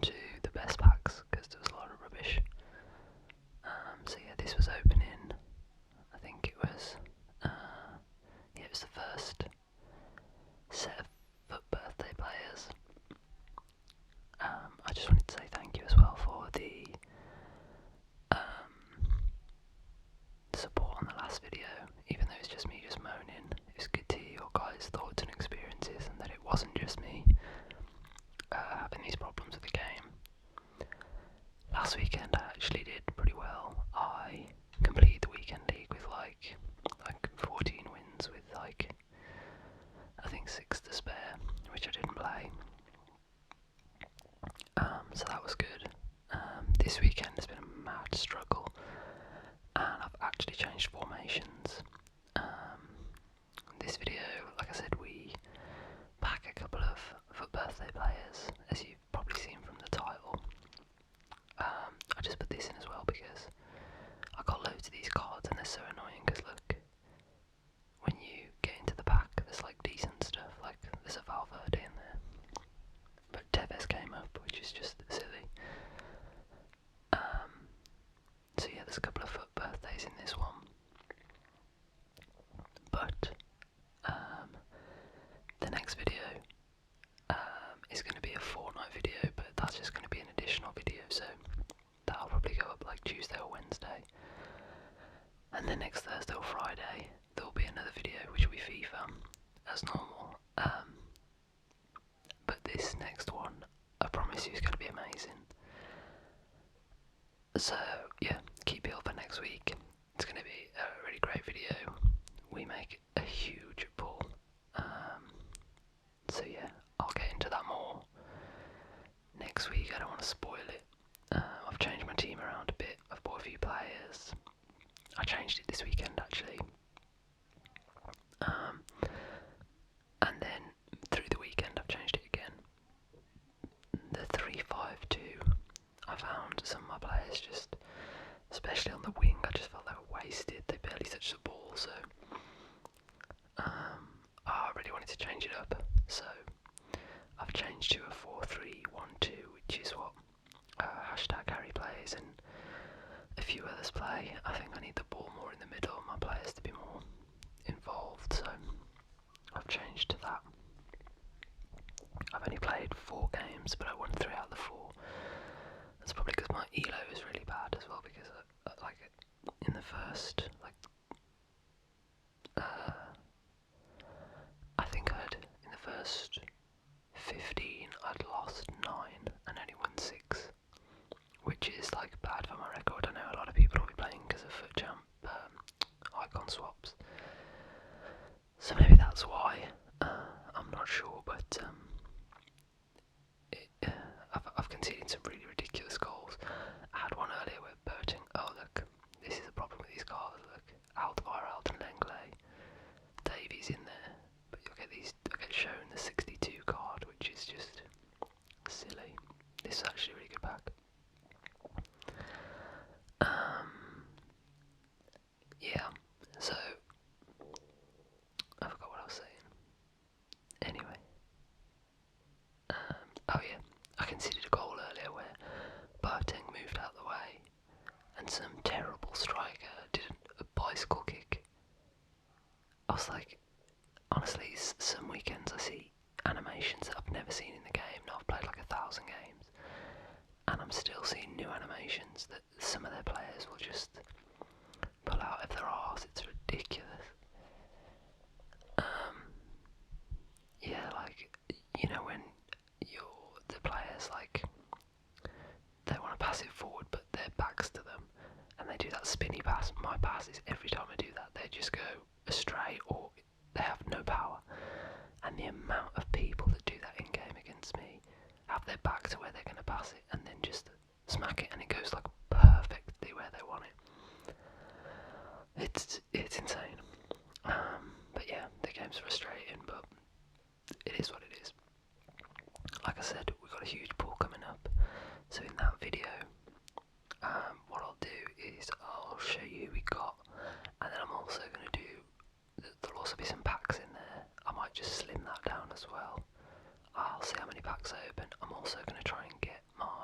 to the best packs because there was a lot of rubbish. So yeah, this was opening. I think it was. Yeah, it was the first set of FUT birthday players. I just wanted to say thank you as well for the support on the last video. Even though it's just me just moaning, it's good to hear your guys' thoughts and experiences, and that it wasn't just me having these problems with the game. Last weekend I actually did pretty well. I completed the weekend league with like 14 wins with I think 6 to spare, which I didn't play. So that was good. This weekend has been a mad struggle, and I've actually changed formations. This video, like I said, we pack a couple of FUT birthday players, as you've probably seen from the title. I just put this in as well because I got loads of these cards and they're so annoying because look, when you get into the pack there's like decent stuff, like there's a Valverde in there, but Tevez came up, which is just silly. So yeah, there's a couple of FUT birthdays in this one, but the next video is going to be a Fortnite video, but that's just going to be an additional video, so that'll probably go up like Tuesday or Wednesday, and then next Thursday or Friday there will be another video which will be FIFA as normal. But this next one, I promise you, is going to be amazing. So yeah, keep it up for next week. It's going to be a really great video. We make a huge pull. So yeah, I'll get into that more next week. I don't want to spoil it. I've changed my team around a bit. I've bought a few players. I changed it this weekend actually. And then through the weekend I've changed it again. The 3-5-2, I found some of my players just, especially on the wing, I just felt they were wasted. They barely touched the ball, so I really wanted to change it up. So I've changed to a 4-3-1-2, which is what #Harry plays and a few others play. I think I need the ball more in the middle and my players to be more involved, so I've changed to that. I've only played 4 games, but I won 3 out of the 4. That's probably because my elo is really bad as well, because like in the first I think in the first 15 I'd lost 9 and only won 6, which is like bad for my record. I know a lot of people will be playing because of FUT Champ icon swaps, so maybe that's why. I'm not sure, but I've conceded some really ridiculous goals. I had one earlier where Boateng, oh look, this is a problem with these cards, look, Alderweireld and Lenglet, Davies in there, but you'll get shown the 62 card, which is just silly. This is actually a really good pack. Yeah, so I forgot what I was saying. Anyway, oh yeah, I conceded a goal earlier where Boateng moved out of the way and some terrible striker did a bicycle kick. I was like, honestly, some weekends I see animations that I've never seen in the game. Now I've played like 1,000 games, and I'm still seeing new animations that some of their players will just pull out of their arse. It's ridiculous. Yeah, like, you know, when the players, like, they want to pass it forward but their back's to them and they do that spinny pass. My passes, every time I do that, they just go astray or they have no power, and the amount of people that do that in game against me have their back to where they're going to pass it and then just smack it and it goes like perfectly where they want it. It's insane. But yeah, the game's frustrating, but it is what it is. Like I said, we've got a huge pool coming up, so in that video, what I'll do is I'll show you who we got, and then I'm also going to do, there'll also be some packs in there. I might just slim that down as well. I'll see how many packs I open. I'm also going to try and get my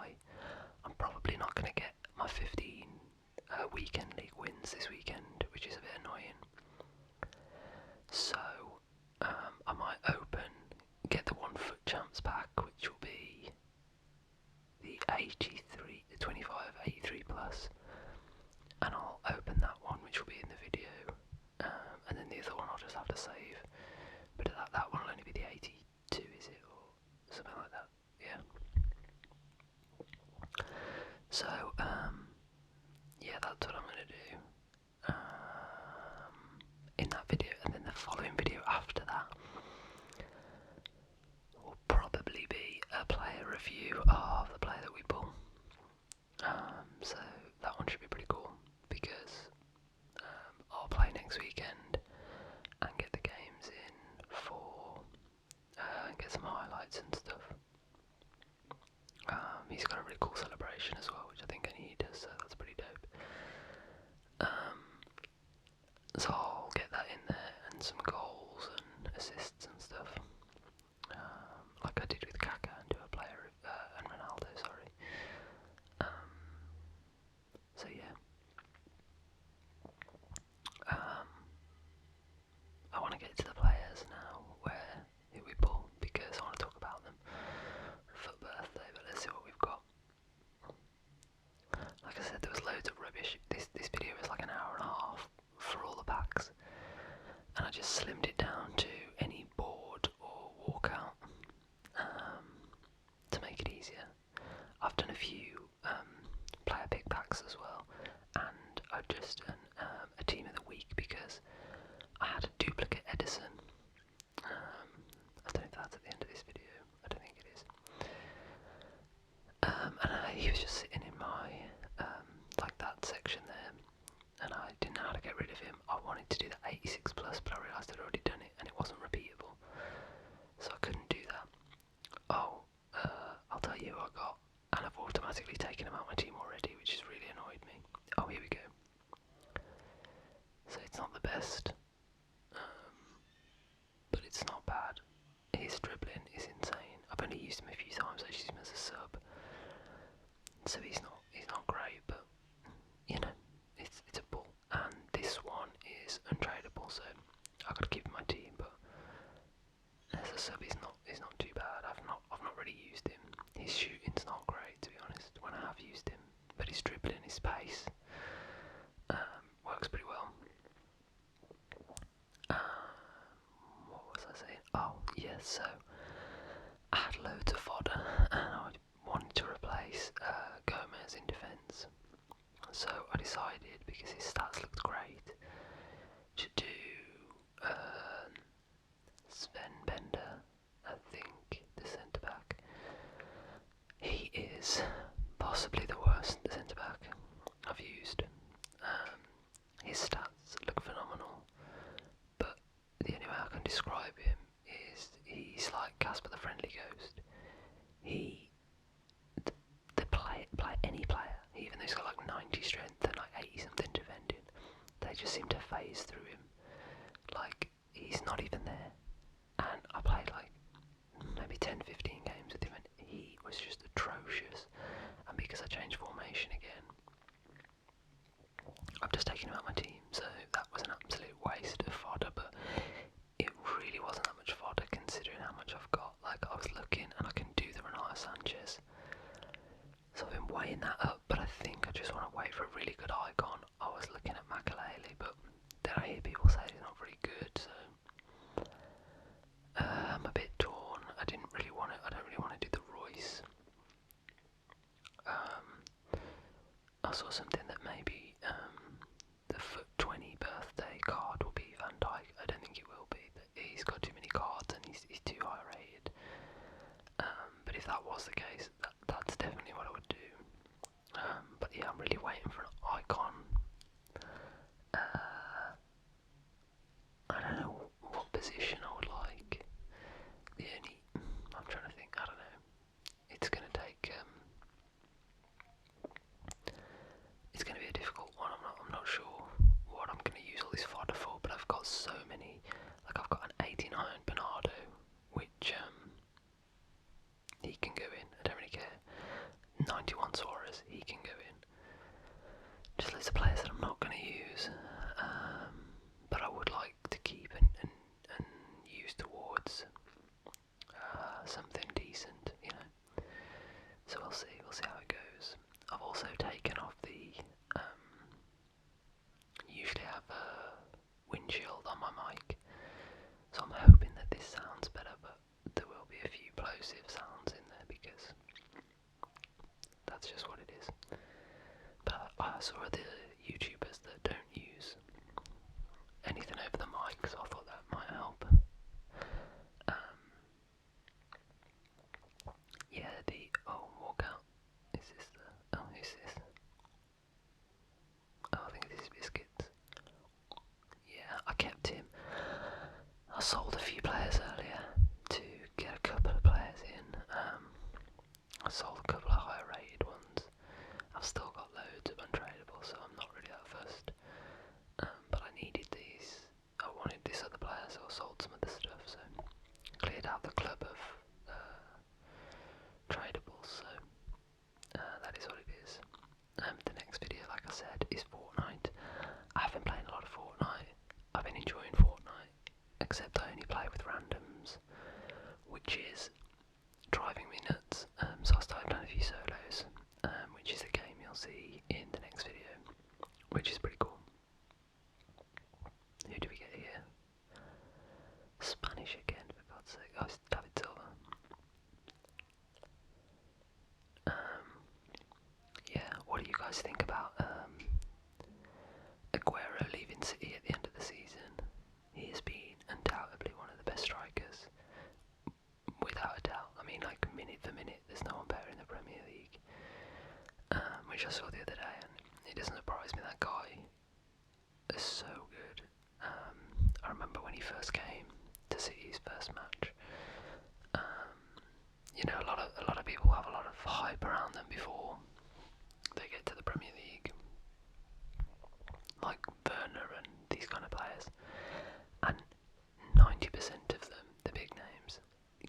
So, yeah, that's what I'm going to do in that video, and then the following video after that will probably be a player review of the player that we pull. So that one should be pretty cool, because I'll play next weekend and get the games in for get some highlights and stuff. He's got a really cool celebration as well, which I think only he does, so that's pretty dope. So I'll get that in there, and some goals and assists and stuff, like I did with Kaka and do a player and Ronaldo, sorry. So yeah, I want to get to the players now who we pull, because I want to talk about them for birthday. But let's see what we've got. Like I said, there was loads of rubbish. This video is like an hour and a half for all the packs, and I just slimmed it down to any board or walkout to make it easier. I've done a few player pick packs as well, and I've just done a team of the week, because I had a duplicate Edison. I don't know if that's at the end of this video. I don't think it is. And he was just sitting in my like that section there, and I didn't know how to get rid of him. I wanted to do the 86 plus, but I realised I'd already done it and it wasn't repeatable, so I couldn't do that. Oh, I'll tell you who I got, and I've automatically taken him out of my team already, which has really annoyed me. Oh, here we go. So it's not the best, but it's not bad. His dribbling is insane. I've only used him a few times. I used him as a sub, so he's not great, but you know, it's a bull. And this one is untradeable, so I've got to keep him in my team. But as a sub, he's not too bad. I've not really used him. His shooting's not great, to be honest, when I have used him, but his dribbling, his pace works pretty well. What was I saying? Oh yes, so I had loads of fodder, and I wanted to replace Gomez in defence. So I decided, because his stats looked great, to do Sven Bender, I think, the centre back. He is possibly the worst centre back I've used. His stats look phenomenal, but the only way I can describe him is he's like Casper the Friendly Ghost. Any player, even though he's got like 90 strength and like 80 something defending, they just seem to phase through him. Like, he's not even there. And I played like maybe 10-15 games with him, and he was just atrocious. And because I changed formation again, I've just taken him out of my team, so that was an absolute waste of fodder. But it really wasn't that much fodder, considering how much I've got. Like, I was looking, and I can do the Renato Sanchez, so I've been weighing that up, but I think I just want to wait for a really good icon. I was looking at Makalele, but then I hear people say he's not very good, so I'm a bit torn. I don't really want to do the Royce. I saw something that maybe the FUT 20 birthday card will be Van Dijk. I don't think it will be. He's got too many cards and he's too high rated. But if that was the case, that's definitely what I would do. But yeah, I'm really waiting for an icon. I don't know what position I would like. I'm trying to think. I don't know. It's gonna take. It's gonna be a difficult one. I'm not sure what I'm gonna use all this fodder for. But I've got so many. Like, I've got an 89 Bernardo, which he can go in. I don't really care. 91 Suarez, he can go in. Just loads of players that I'm not going to use, but I would like to keep and use towards something decent, you know. So we'll see how it goes. I've also taken off the. Usually have a windshield on my mic, so I'm hoping that this sounds better, but there will be a few plosive sounds in there because that's just what it is. I saw other YouTubers that don't use anything over the mic, so I thought that might help. Yeah, walkout. Is this who's this? Oh, I think this is Biscuits. Yeah, I kept him. I sold a few players earlier to get a couple of players in. I sold a couple of higher rated ones. I've still got loads of untradeable, so I'm not really that fussed. But I needed these. I wanted this other player, so I sold some of the stuff. So cleared out the club of tradables. So that is what it is. The next video, like I said, is Fortnite. I have been playing a lot of Fortnite. I've been enjoying Fortnite, except I only play with randoms, which is driving me nuts. So I started playing a few solos, which is a game you'll see in the next video, which is pretty cool. Who do we get here? Spanish again, for God's sake. Oh, it's David Silva. Yeah, what do you guys think about Aguero leaving City at the end of the season? He has been undoubtedly one of the best strikers, without a doubt. I mean, like minute for minute, there's no one better in the Premier League, which I saw the other day, and it doesn't surprise me. That guy is so good. I remember when he first came to City's first match. You know, a lot of people have a lot of hype around them before they get to the Premier League, like Werner and these kind of players, and 90% of them, the big names,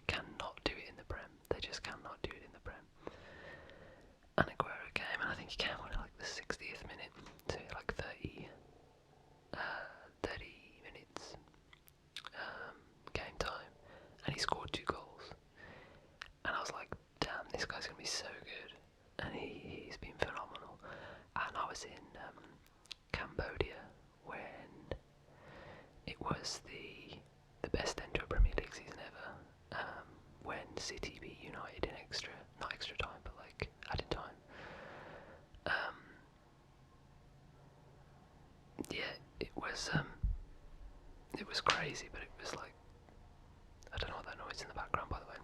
cannot do it in the Prem. They just cannot do it in the Prem. And Aguero came, and I think he came on like the 60th minute, so like 30 minutes game time, and he scored 2 goals. And I was like, damn, this guy's gonna be so good, and he's been phenomenal. And I was in Cambodia when it was the best end to a Premier League season ever, when City beat United in not extra time, but like added time. Yeah, it was crazy, but it was like, I don't know what that noise in the background, by the way.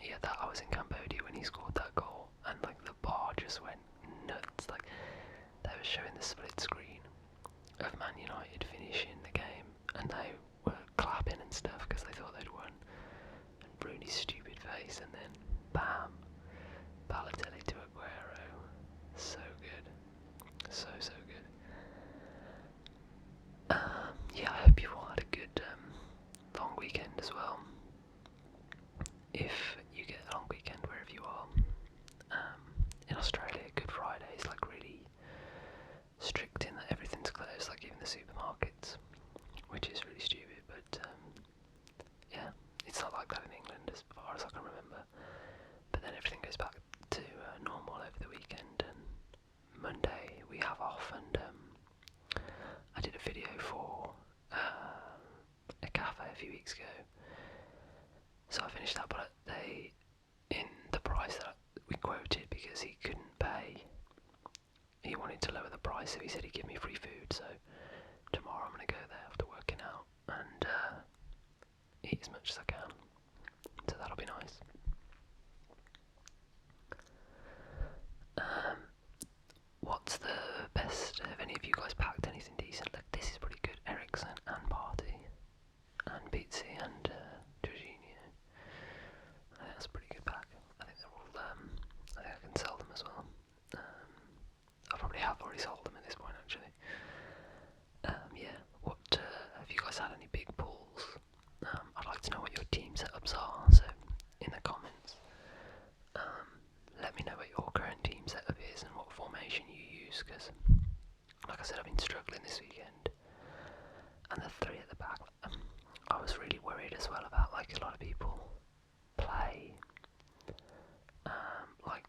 Yeah, that I was in Cambodia when he scored that goal, and like the bar just went nuts. Like they were showing the split screen of Man United finishing the game, and they were clapping and stuff because they thought they'd won. And Rooney's stupid face, and then bam, Balotelli to Aguero. So good, so good. Yeah, I hope you all had a good long weekend as well. If you get a long weekend wherever you are, in Australia, Good Friday is like really strict in that everything's closed, like even the supermarkets, which is really stupid, but yeah, it's not like that in England as far as I can remember. But then everything goes back to normal over the weekend, and Monday we have off, and I did a video for a cafe a few weeks ago, so I finished that, but in the price that we quoted, because he couldn't pay, he wanted to lower the price, so he said he'd give me free food. So tomorrow I'm going to go there after working out and eat as much as I can, so that'll be nice. What's the best? Have any of you guys packed anything decent? Like, this is pretty good. Ericsson and Party and Pizzi and Jorginho. I think that's a pretty good pack. I think they're all. I think I can sell them as well. I probably have already sold them at this point, actually. Yeah. What have you guys had any big pulls? I'd like to know what your team setups are. So in the comments, let me know what your current team setup is and what formation you use. Because, like I said, I've been struggling this weekend. And the 3 at the back, I was really worried as well about, like, a lot of people play like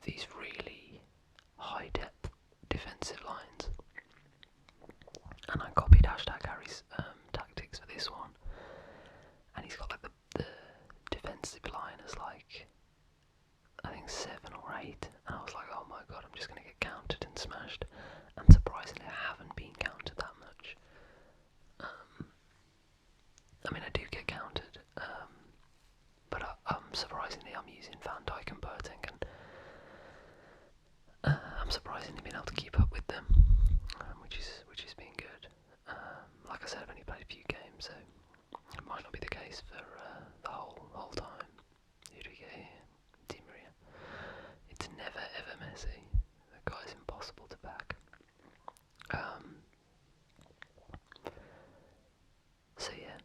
these really high depth defensive lines, and I copied #Harry's tactics for this one, and he's got like the defensive line as like I think 7 or 8, and I was like, oh my god, I'm just gonna get countered and smashed, and surprisingly I haven't been countered that much. I mean, I do get countered, but surprisingly I'm using Van Dijk and Boateng, and I'm surprisingly been able to keep up with them, which has been good. Like I said, I've only played a few games, so it might not be the case for the whole time. Who do we get here? Di Maria. It's never ever Messi. The guy's impossible to back. So yeah,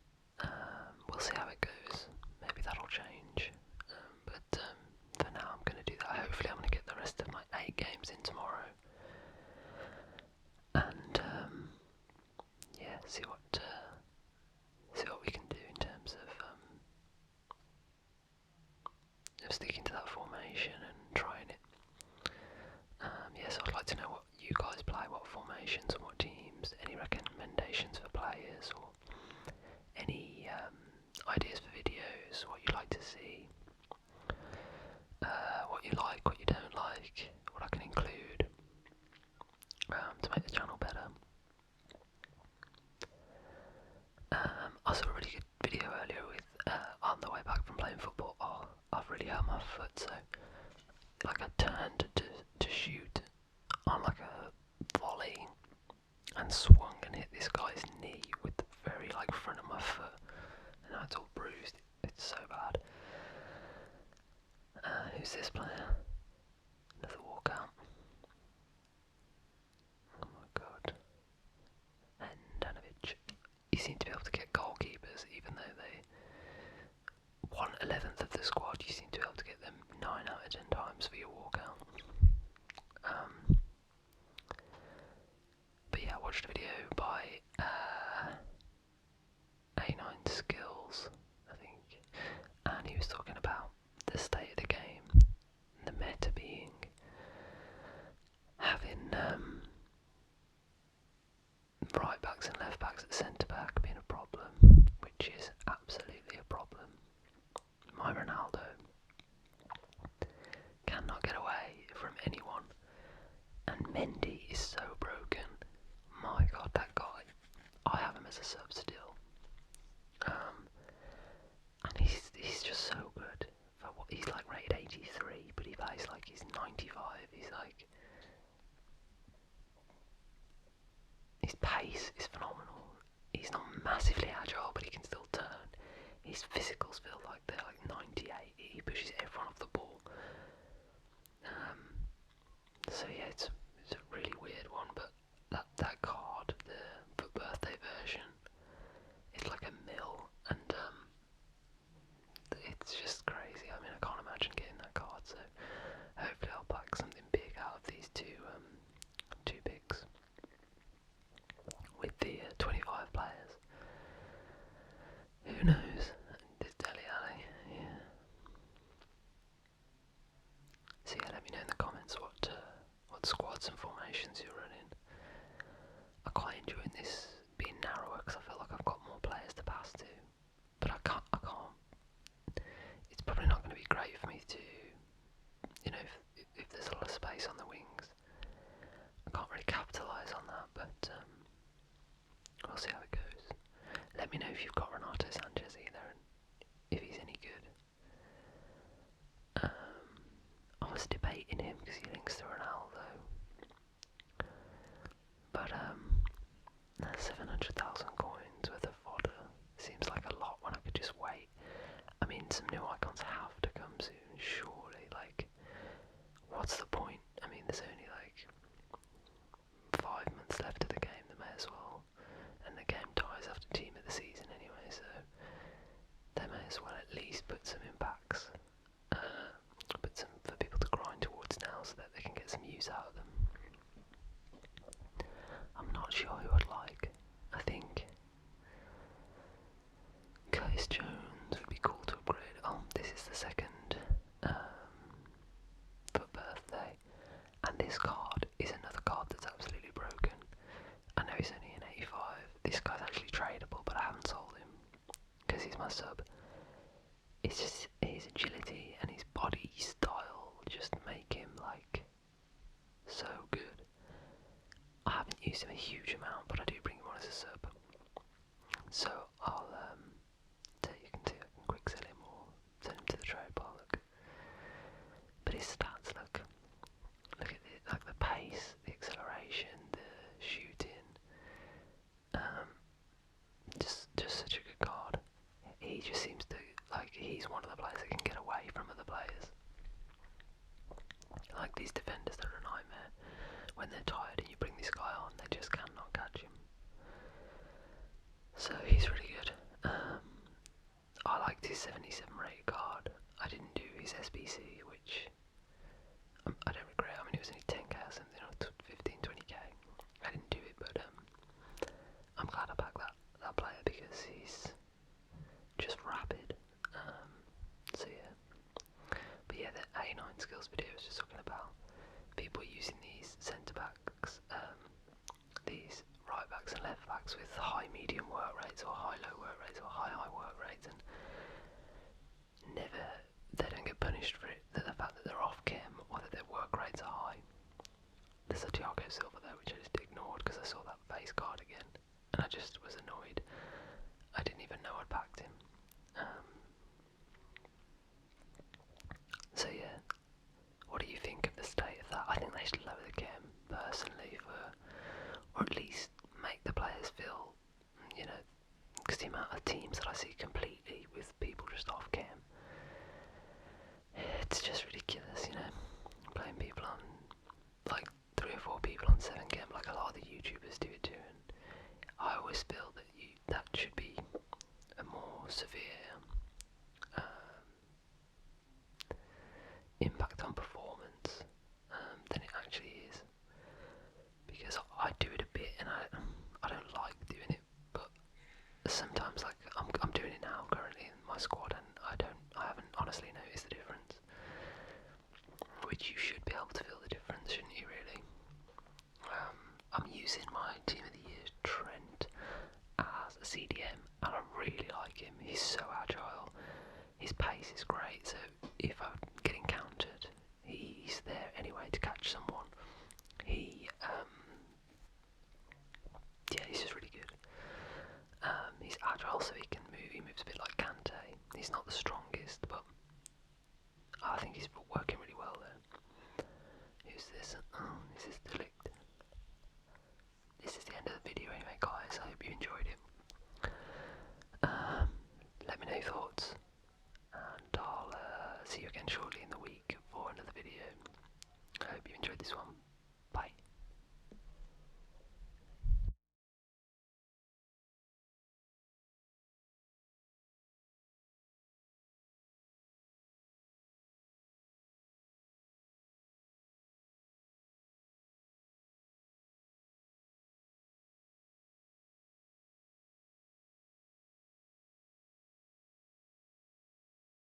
we'll see how it goes. Maybe that'll change. But for now, I'm going to do that. Hopefully, I'm going to get the rest of my 8 games in tomorrow, and yeah, see what we can do in terms of sticking to that formation and trying it. Yes, I'd like to know what you guys play, what formations and what teams. Any recommendations for players, or any ideas for videos, what you like to see, what you like, what you don't like, what I can include to make the channel better. I saw a really good video earlier with on the way back from playing football. Oh, I've really hurt my foot, so like I turned to shoot on like a volley and swung and hit this guy's knee with the very like front of my foot, and now it's all bruised. It's so bad. Who's this player? Another walkout. Oh my god. Handanovic. You seem to be able to get goalkeepers, even though they 1/11th of the squad. You seem to be able to get them 9 out of 10 times for your walkout. But yeah, I watched a video by A9 Skills, I think, and he was talking about the state of the game, the meta being having right backs and left backs at centre back being a problem, which is absolutely a problem. My Ronaldo cannot get away from anyone, and Mendy is so broken. My god, that guy, I have him as a sub still, and he's just so good. For what he's like rated 83, but he plays like he's 95. He's like, his pace is phenomenal. He's not massively agile, but he can still turn. His physicals feel like they're like 98. He pushes everyone off the ball. So yeah, it's a really weird one, but that card, the birthday version, it's like a mil, and it's just crazy. I mean, I can't imagine getting that card. So hopefully, I'll pack something big out of these two picks with the 25 players. Who knows? This Dele Alli, yeah. So yeah, let me know in the comments what squads and formations you're running. I'm quite enjoying this being narrower because I feel like I've got more players to pass to, but I can't. It's probably not going to be great for me to, you know, if there's a lot of space on the wings, I can't really capitalise on that. But we'll see how it goes. Let me know if you've got Renato Sanchez either, and if he's any good. I was debating him because he links to Ronaldo, but 700,000 coins worth of fodder seems like a lot when I could just wait. I mean, some new icons have to come soon, surely. Like, what's the point? I mean, there's only like 5 months left of the game. They may as well, and the game dies after team of the season anyway, so they may as well at least put some in packs. Put some for people to grind towards now so that they can get some use out of them. I'm not sure who I'd like. I think Curtis Jones would be cool to upgrade. Oh, this is the second for birthday, and this card is another card that's absolutely broken. I know he's only an 85. This guy's actually tradable, but I haven't sold him because he's my sub. It's just his agility and his body style just make him like so good. use him a huge amount, but I do bring him on as a sub. So I'll you can see I can quick sell him or send him to the trade pile. Look, but his stats look at it, like the pace, the acceleration, the shooting. Just such a good card. He just seems to like he's one of the players that can get away from other players. Like these defenders that are a nightmare. When they're tired and you bring this guy on, they just cannot catch him. So he's really good. I liked his 77 rated card. I didn't do his SBC, which I don't regret. I mean, it was only 10k or something, or 15, 20k. I didn't do it, but I'm glad I backed that player because he's just rapid. So yeah. But yeah, the A9 skills video was just talking about people using these centre backs, these right backs and left backs with high medium work rates or high low work rates or high work rates, and they don't get punished for it. The fact that they're off cam or that their work rates are high. There's a Thiago Silva there which I just ignored because I saw that face card again, and I just was annoyed. I didn't even know I'd backed him. So yeah, what do you think of the state of that? I think they should lower the cam personally, or at least make the players feel, because the amount of teams that I see completely with people just off cam, it's just ridiculous, playing people on, like 3 or 4 people on 7 cam, like a lot of the YouTubers do it too, and I always feel that that should be a more severe impact on performance than it actually is, because I do it a bit and I don't like doing it, but sometimes like I'm doing it now currently in my squad, and I haven't honestly noticed the difference, which you should be able to feel the difference, shouldn't you really? I'm using my team of the year Trent as a CDM, and I really like him. He's so agile, his pace is great, so if I'm getting countered, he's there anyway to catch someone. He's just really good. He's agile, so he moves a bit like Kante. He's not the strongest, but I think he's working really well there. Who's this? Oh, this is Delict. This is the end of the video anyway, guys. I hope you enjoyed it.